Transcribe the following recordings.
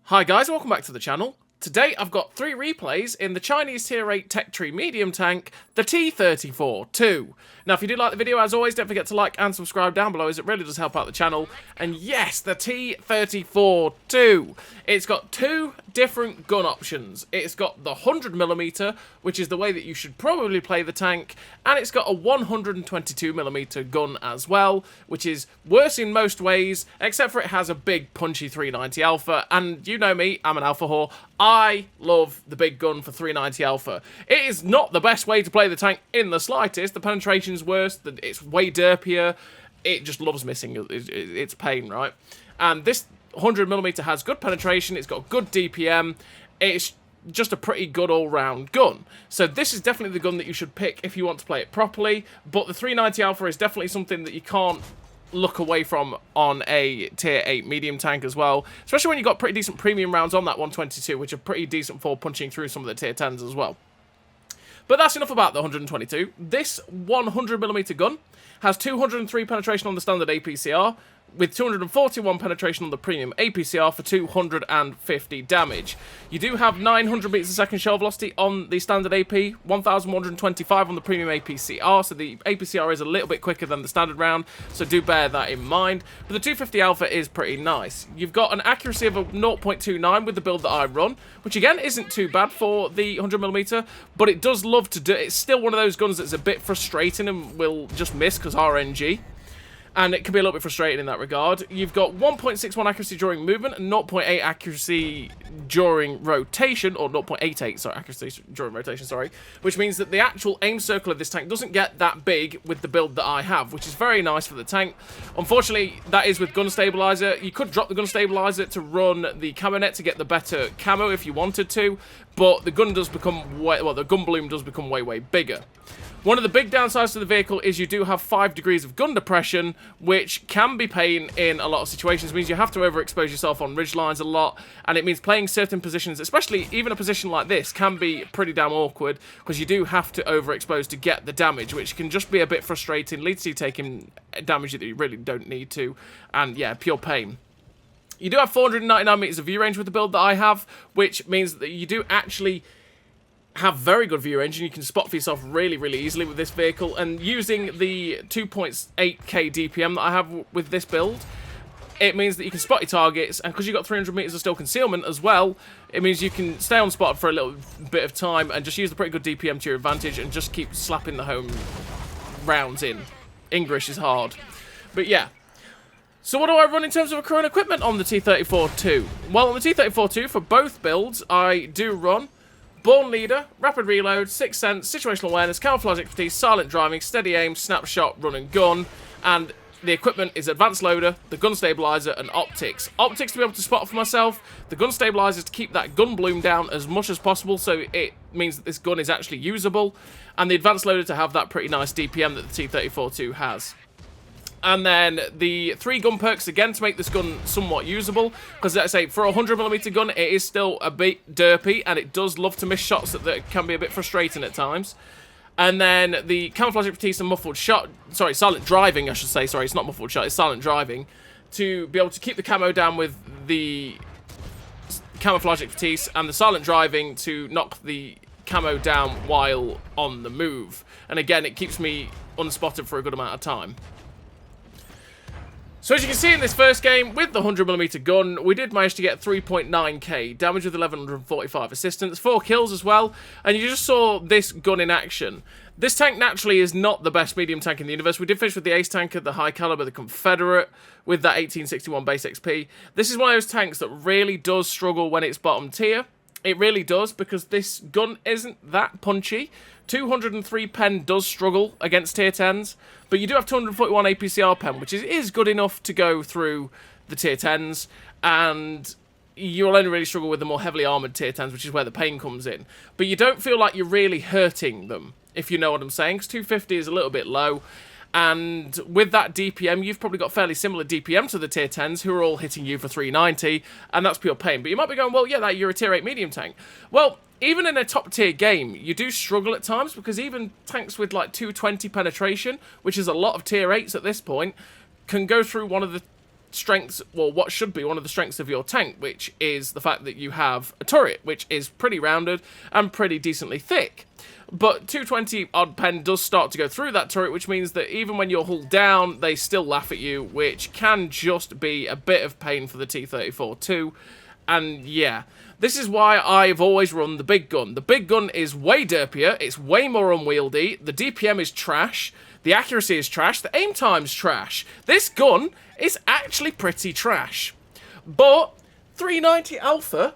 Hi guys, welcome back to the channel. Today I've got 3 replays in the Chinese Tier 8 Tech Tree medium tank, the T-34-2. Now if you do like the video, as always, don't forget to like and subscribe down below as it really does help out the channel. And yes, the T-34-2. It's got 2 different gun options. It's got the 100mm, which is the way that you should probably play the tank, and it's got a 122mm gun as well, which is worse in most ways, except for it has a big punchy 390 Alpha, and you know me, I'm an Alpha whore. I love the big gun for 390 Alpha. It is not the best way to play the tank in the slightest. The penetration's worse, it's way derpier, it just loves missing its pain, right? And this 100mm has good penetration, it's got good DPM, it's just a pretty good all-round gun. So this is definitely the gun that you should pick if you want to play it properly, but the 390 Alpha is definitely something that you can't look away from on a tier 8 medium tank as well, especially when you've got pretty decent premium rounds on that 122, which are pretty decent for punching through some of the tier 10s as well. But that's enough about the 122. This 100mm gun has 203 penetration on the standard APCR, with 241 penetration on the premium APCR for 250 damage. You do have 900 meters a second shell velocity on the standard AP, 1125 on the premium APCR, so the APCR is a little bit quicker than the standard round, so do bear that in mind. But the 250 Alpha is pretty nice. You've got an accuracy of a 0.29 with the build that I run, which again isn't too bad for the 100mm, but it does love to do, it's still one of those guns that's a bit frustrating and will just miss because RNG. And it can be a little bit frustrating in that regard. You've got 1.61 accuracy during movement and 0.8 accuracy during rotation, or 0.88, sorry, accuracy during rotation, sorry, which means that the actual aim circle of this tank doesn't get that big with the build that I have, which is very nice for the tank. Unfortunately, that is with gun stabilizer. You could drop the gun stabilizer to run the camo net to get the better camo if you wanted to, but the gun does become way, well, the gun bloom does become way, way bigger. One of the big downsides to the vehicle is you do have 5 degrees of gun depression, which can be pain in a lot of situations. It means you have to overexpose yourself on ridge lines a lot, and it means playing certain positions, especially even a position like this, can be pretty damn awkward, because you do have to overexpose to get the damage, which can just be a bit frustrating, leads to you taking damage that you really don't need to, and yeah, pure pain. You do have 499 meters of view range with the build that I have, which means that you do actually have very good view range, and you can spot for yourself really, really easily with this vehicle. And using the 2.8k DPM that I have with this build, it means that you can spot your targets, and because you've got 300 meters of still concealment as well, it means you can stay on spot for a little bit of time and just use the pretty good DPM to your advantage and just keep slapping the home rounds in. English is hard. But yeah. So what do I run in terms of current equipment on the T-34-2? Well, on the T-34-2, for both builds, I do run Born Leader, Rapid Reload, Sixth Sense, Situational Awareness, Camouflage Expertise, Silent Driving, Steady Aim, Snapshot, Run and Gun, and the equipment is Advanced Loader, the Gun Stabilizer, and Optics. Optics to be able to spot for myself, the Gun Stabilizer to keep that gun bloom down as much as possible, so it means that this gun is actually usable, and the Advanced Loader to have that pretty nice DPM that the T-34-2 has. And then the 3 gun perks again to make this gun somewhat usable, because let's say for a 100mm gun it is still a bit derpy and it does love to miss shots that can be a bit frustrating at times. And then the camouflage expertise and muffled shot, sorry, silent driving I should say, sorry, it's not muffled shot, it's silent driving, to be able to keep the camo down with the camouflage expertise, and the silent driving to knock the camo down while on the move. And again, it keeps me unspotted for a good amount of time. So as you can see in this first game, with the 100mm gun, we did manage to get 3.9k damage with 1145 assistance, 4 kills as well, and you just saw this gun in action. This tank naturally is not the best medium tank in the universe. We did finish with the ace tanker, the high caliber, the Confederate, with that 1861 base XP. This is one of those tanks that really does struggle when it's bottom tier. It really does, because this gun isn't that punchy. 203 pen does struggle against tier 10s, but you do have 241 APCR pen, which is good enough to go through the tier 10s, and you'll only really struggle with the more heavily armoured tier 10s, which is where the pain comes in. But you don't feel like you're really hurting them, if you know what I'm saying, because 250 is a little bit low. And with that DPM, you've probably got fairly similar DPM to the tier 10s, who are all hitting you for 390, and that's pure pain. But you might be going, well, yeah, you're a tier 8 medium tank. Well, even in a top tier game, you do struggle at times, because even tanks with like 220 penetration, which is a lot of tier 8s at this point, can go through one of the strengths, well, what should be one of the strengths of your tank, which is the fact that you have a turret, which is pretty rounded and pretty decently thick. But 220 odd pen does start to go through that turret, which means that even when you're hulled down, they still laugh at you, which can just be a bit of pain for the T-34-2. And yeah, this is why I've always run the big gun. The big gun is way derpier, it's way more unwieldy, the DPM is trash, the accuracy is trash, the aim time's trash. This gun is actually pretty trash. But 390 Alpha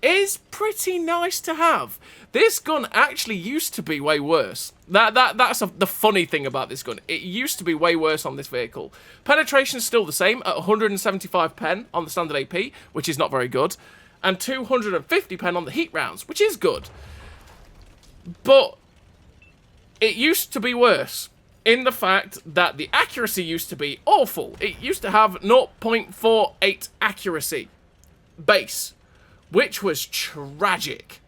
is pretty nice to have. This gun actually used to be way worse. That's the funny thing about this gun. It used to be way worse on this vehicle. Penetration's still the same at 175 pen on the standard AP, which is not very good, and 250 pen on the heat rounds, which is good. But it used to be worse in the fact that the accuracy used to be awful. It used to have 0.48 accuracy base, which was tragic,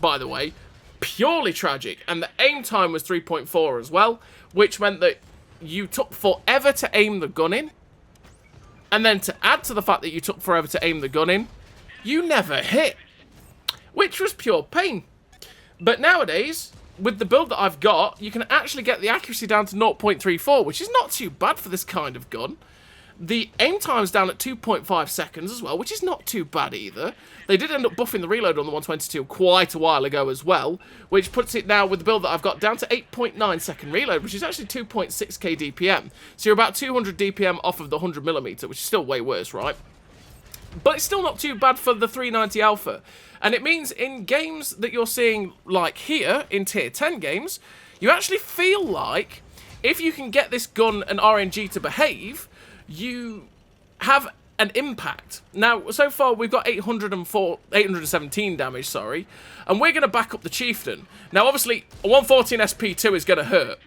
by the way. Purely tragic. And the aim time was 3.4 as well, which meant that you took forever to aim the gun in. And then to add to the fact that you took forever to aim the gun in, you never hit, which was pure pain. But nowadays, with the build that I've got, you can actually get the accuracy down to 0.34, which is not too bad for this kind of gun. The aim time's down at 2.5 seconds as well, which is not too bad either. They did end up buffing the reload on the 122 quite a while ago as well, which puts it now, with the build that I've got, down to 8.9 second reload, which is actually 2.6k DPM. So you're about 200 DPM off of the 100mm, which is still way worse, right? But it's still not too bad for the 390 Alpha. And it means in games that you're seeing, like here, in Tier 10 games, you actually feel like if you can get this gun and RNG to behave, you have an impact. Now, so far, we've got 817 damage, sorry, and we're going to back up the Chieftain. Now, obviously, a 114 SP2 is going to hurt,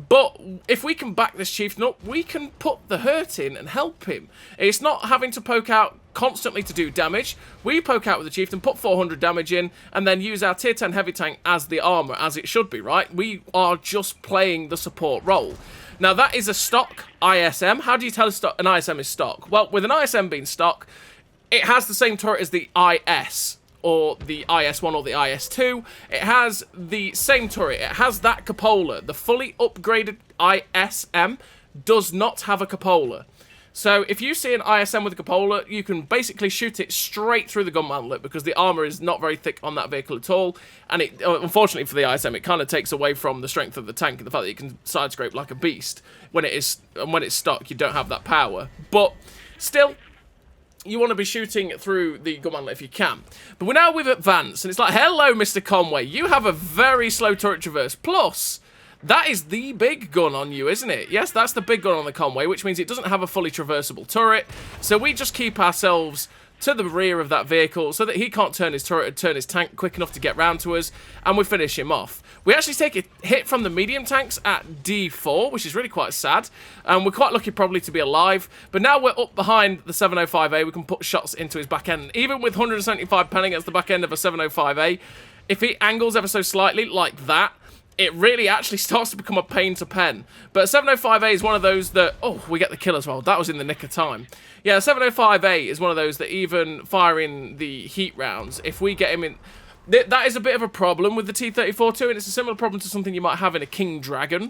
but if we can back this Chieftain up, we can put the hurt in and help him. It's not having to poke out constantly to do damage. We poke out with the Chieftain, put 400 damage in, and then use our Tier 10 heavy tank as the armor, as it should be, right? We are just playing the support role. Now, that is a stock ISM. How do you tell an ISM is stock? Well, with an ISM being stock, it has the same turret as the IS, or the IS-1 or the IS-2. It has the same turret. It has that cupola. The fully upgraded ISM does not have a cupola. So if you see an ISM with a cupola, you can basically shoot it straight through the gun mantlet because the armor is not very thick on that vehicle at all. And it, unfortunately for the ISM, it kind of takes away from the strength of the tank and the fact that you can side scrape like a beast. When it's stock, you don't have that power. But still, you want to be shooting through the gun mantlet if you can. But we're now with advanced, and it's like, hello, Mr. Conway, you have a very slow turret traverse. Plus, that is the big gun on you, isn't it? Yes, that's the big gun on the Conway, which means it doesn't have a fully traversable turret. So we just keep ourselves to the rear of that vehicle so that he can't turn his turret and turn his tank quick enough to get round to us, and we finish him off. We actually take a hit from the medium tanks at D4, which is really quite sad, and we're quite lucky probably to be alive. But now we're up behind the 705A, we can put shots into his back end. Even with 175 pen against the back end of a 705A, if he angles ever so slightly like that, it really actually starts to become a pain to pen. But 705A is one of those that... Oh, we get the kill as well. That was in the nick of time. Yeah, 705A is one of those that even firing the heat rounds, if we get him in... That is a bit of a problem with the T-34-2, and it's a similar problem to something you might have in a King Dragon,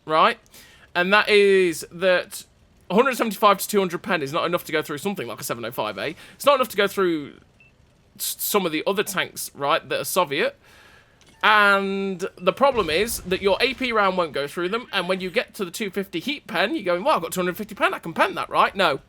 right? And that is that 175 to 200 pen is not enough to go through something like a 705A. It's not enough to go through some of the other tanks, right, that are Soviet. And the problem is that your AP round won't go through them, and when you get to the 250 heat pen, you're going, well, I've got 250 pen, I can pen that, right? No,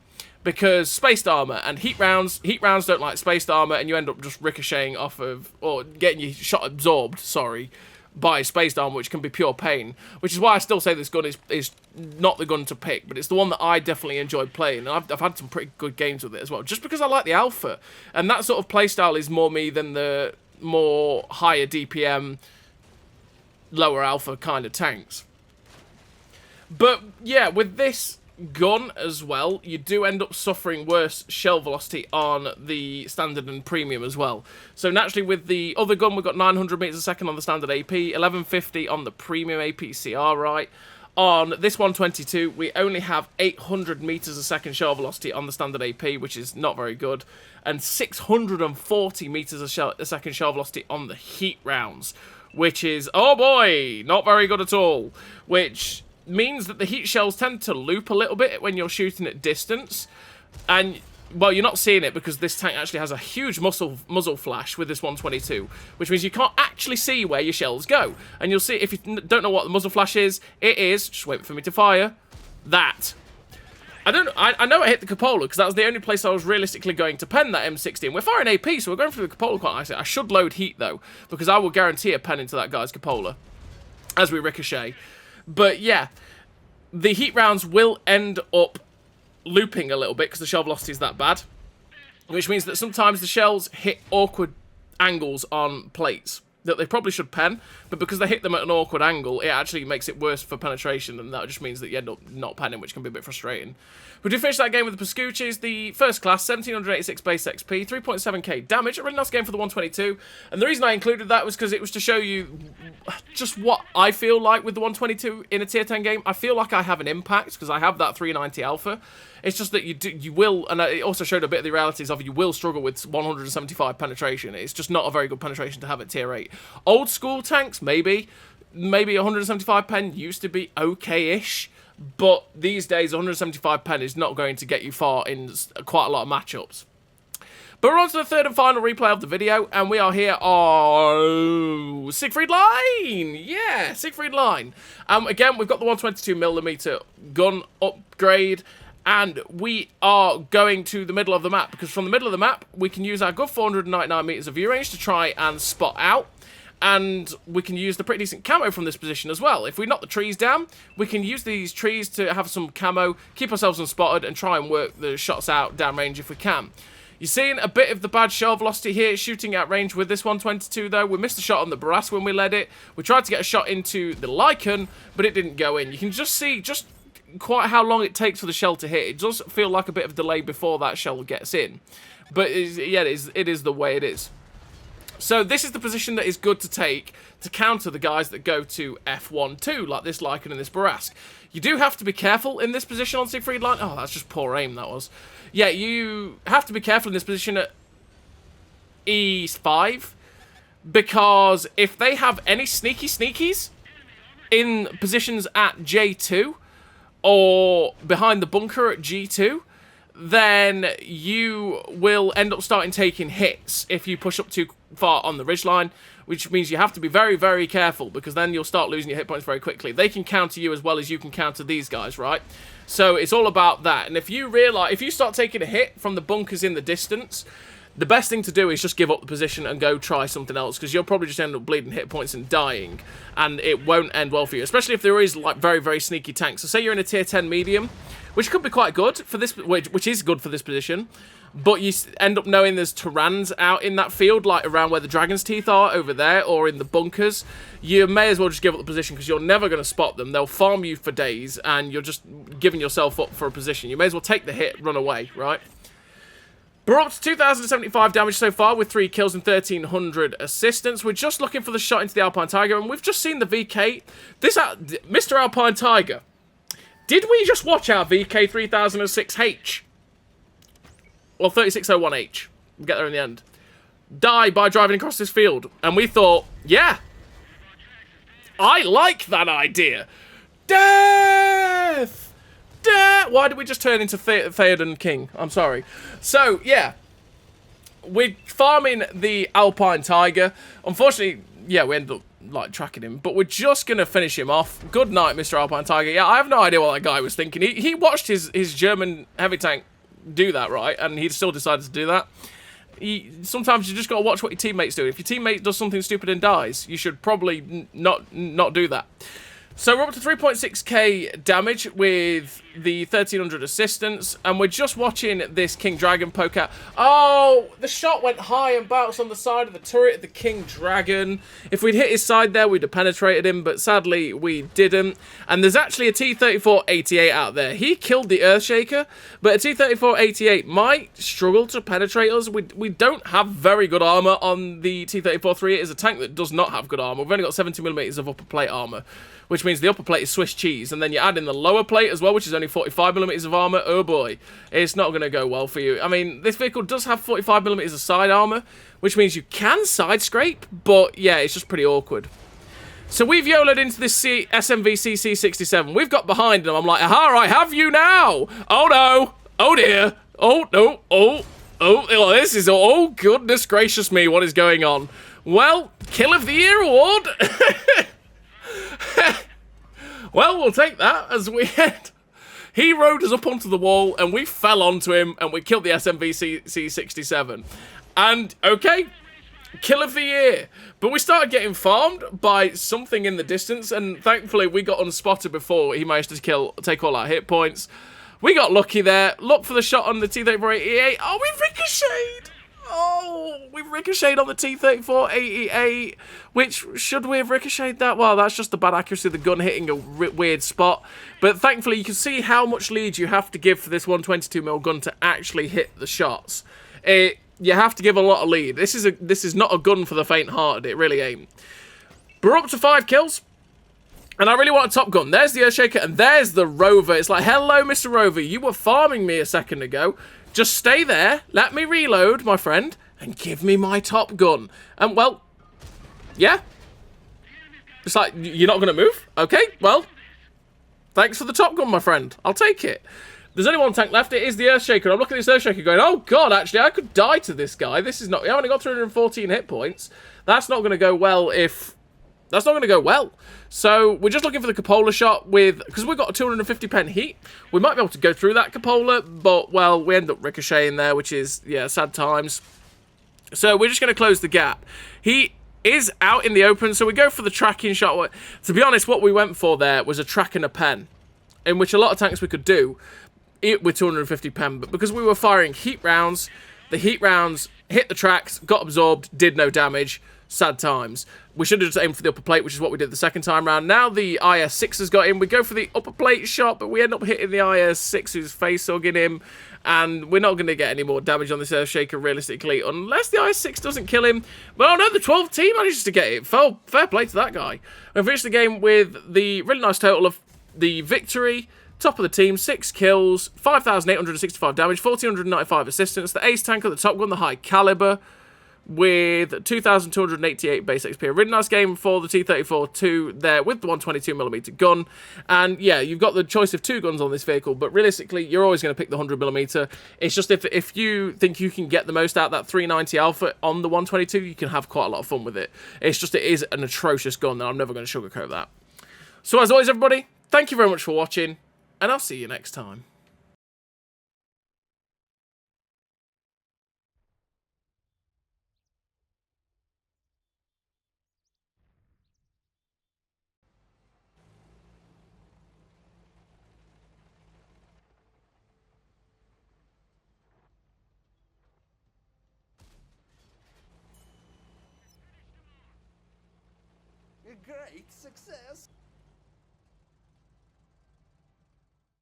because spaced armor and heat rounds don't like spaced armor, and you end up just ricocheting off of, or getting your shot absorbed, sorry, by spaced armor, which can be pure pain, which is why I still say this gun is not the gun to pick, but it's the one that I definitely enjoyed playing, and I've had some pretty good games with it as well, just because I like the alpha, and that sort of playstyle is more me than the more higher DPM, lower alpha kind of tanks. But yeah, with this gun as well, you do end up suffering worse shell velocity on the standard and premium as well. So naturally with the other gun, we've got 900 meters a second on the standard AP, 1150 on the premium APCR, right? on this 122, we only have 800 meters a second shell velocity on the standard AP, which is not very good, and 640 meters a second shell velocity on the heat rounds, which is, oh boy, not very good at all, which means that the heat shells tend to loop a little bit when you're shooting at distance, and well, you're not seeing it because this tank actually has a huge muzzle flash with this 122, which means you can't actually see where your shells go. And you'll see, if you don't know what the muzzle flash is, it is, just wait for me to fire, that. I know I hit the cupola because that was the only place I was realistically going to pen that M16. We're firing AP, so we're going through the cupola quite nicely. I should load heat, though, because I will guarantee a pen into that guy's cupola as we ricochet. But yeah, the heat rounds will end up looping a little bit because the shell velocity is that bad, which means that sometimes the shells hit awkward angles on plates that they probably should pen, but because they hit them at an awkward angle, it actually makes it worse for penetration, and that just means that you end up not penning, which can be a bit frustrating. We did finish that game with the Pascucci's, the first class, 1786 base XP, 3.7k damage, a really nice game for the 122, and the reason I included that was because it was to show you just what I feel like with the 122 in a tier 10 game. I feel like I have an impact, because I have that 390 alpha. It's just that you will, and it also showed a bit of the realities of you will struggle with 175 penetration. It's just not a very good penetration to have at tier 8. Old school tanks, maybe 175 pen used to be okay-ish, but these days 175 pen is not going to get you far in quite a lot of matchups. But we're on to the third and final replay of the video, and we are here on Siegfried Line! Yeah, Siegfried Line. Again, we've got the 122mm gun upgrade, and we are going to the middle of the map, because from the middle of the map, we can use our good 499 meters of view range to try and spot out, and we can use the pretty decent camo from this position as well. If we knock the trees down, we can use these trees to have some camo, keep ourselves unspotted, and try and work the shots out downrange if we can. You're seeing a bit of the bad shell velocity here, shooting at range with this 122 though. We missed a shot on the Brass when we led it. We tried to get a shot into the Lycan, but it didn't go in. You can just see quite how long it takes for the shell to hit. It does feel like a bit of delay before that shell gets in. But yeah, it is the way it is. So this is the position that is good to take to counter the guys that go to F1-2, like this Lycan and this Barask. You do have to be careful in this position on Siegfried Line. Oh, that's just poor aim, that was. Yeah, you have to be careful in this position at E5, because if they have any sneakies in positions at J2, or behind the bunker at G2, then you will end up starting taking hits if you push up too far on the ridgeline, which means you have to be very, very careful, because then you'll start losing your hit points very quickly. They can counter you as well as you can counter these guys, right? So it's all about that. And if you start taking a hit from the bunkers in the distance, the best thing to do is just give up the position and go try something else, because you'll probably just end up bleeding hit points and dying, and it won't end well for you, especially if there is like very, very sneaky tanks. So say you're in a tier 10 medium, which could be quite good for this, which is good for this position, but you end up knowing there's Tyrans out in that field, like around where the Dragon's Teeth are over there, or in the bunkers. You may as well just give up the position, because you're never going to spot them. They'll farm you for days, and you're just giving yourself up for a position. You may as well take the hit, run away, right? We're up to 2,075 damage so far with 3 kills and 1,300 assistance. We're just looking for the shot into the Alpine Tiger, and we've just seen the VK. Mr. Alpine Tiger, did we just watch our VK 3006H? Well, 3601H. We'll get there in the end. Die by driving across this field. And we thought, yeah, I like that idea. Death! Why did we just turn into Theoden King? I'm sorry. So, yeah. We're farming the Alpine Tiger. Unfortunately, yeah, we ended up, like, tracking him. But we're just going to finish him off. Good night, Mr. Alpine Tiger. Yeah, I have no idea what that guy was thinking. He watched his German heavy tank do that, right? And he still decided to do that. Sometimes you just got to watch what your teammates do. If your teammate does something stupid and dies, you should probably not do that. So we're up to 3.6k damage with the 1300 assistance, and we're just watching this King Dragon poke out. Oh, the shot went high and bounced on the side of the turret of the King Dragon. If we'd hit his side there, we'd have penetrated him, but sadly we didn't. And there's actually a T-34-88 out there. He killed the Earthshaker, but a T-34-88 might struggle to penetrate us. We don't have very good armor on the T-34-3. It is a tank that does not have good armor. We've only got 70mm of upper plate armor, which means the upper plate is Swiss cheese, and then you add in the lower plate as well, which is only 45mm of armor. Oh boy, it's not going to go well for you. I mean, this vehicle does have 45mm of side armor, which means you can side scrape, but yeah, it's just pretty awkward. So we've YOLO'd into this SMV CC67. We've got behind them. I'm like, aha, I have you now. Oh no. Oh dear. Oh no. Oh, this is, oh goodness gracious me, what is going on? Well, Kill of the Year award. Well, we'll take that as we head. He rode us up onto the wall, and we fell onto him, and we killed the SMV C67. And, okay, Kill of the Year. But we started getting farmed by something in the distance, and thankfully we got unspotted before he managed to take all our hit points. We got lucky there. Look for the shot on the T-34-88. Oh, we ricocheted! Oh, we ricocheted on the T-34-88, which, should we have ricocheted that? Well, that's just the bad accuracy of the gun hitting a weird spot. But thankfully, you can see how much lead you have to give for this 122mm gun to actually hit the shots. You have to give a lot of lead. This is not a gun for the faint-hearted. It really ain't. We're up to 5 kills. And I really want a top gun. There's the Earthshaker, and there's the Rover. It's like, hello, Mr. Rover. You were farming me a second ago. Just stay there, let me reload, my friend, and give me my top gun. And, well, yeah. It's like, you're not going to move? Okay, well, thanks for the top gun, my friend. I'll take it. There's only one tank left. It is the Earthshaker. I'm looking at this Earthshaker going, oh, God, actually, I could die to this guy. This is not... I've only got 314 hit points. That's not going to go well if... That's not going to go well. So, we're just looking for the cupola shot with... Because we've got a 250 pen heat. We might be able to go through that cupola, but, well, we end up ricocheting there, which is, yeah, sad times. So, we're just going to close the gap. He is out in the open, so we go for the tracking shot. To be honest, what we went for there was a track and a pen, in which a lot of tanks we could do with 250 pen, but because we were firing heat rounds, the heat rounds hit the tracks, got absorbed, did no damage. Sad times. We should have just aimed for the upper plate, which is what we did the second time round. Now the IS-6 has got in. We go for the upper plate shot, but we end up hitting the IS-6 who's face-hugging him. And we're not going to get any more damage on this Earthshaker, realistically, unless the IS-6 doesn't kill him. Well, no, the 12T manages to get it. Fair play to that guy. We finished the game with the really nice total of the victory. Top of the team, 6 kills, 5,865 damage, 1,495 assistance. The ace tank of the top gun, the high caliber, with 2,288 base XP. A really nice game for the T-34-2 there with the 122mm gun. And yeah, you've got the choice of 2 guns on this vehicle, but realistically, you're always going to pick the 100mm. It's just if you think you can get the most out of that 390 Alpha on the 122, you can have quite a lot of fun with it. It's just, it is an atrocious gun, and I'm never going to sugarcoat that. So as always, everybody, thank you very much for watching, and I'll see you next time. A great success.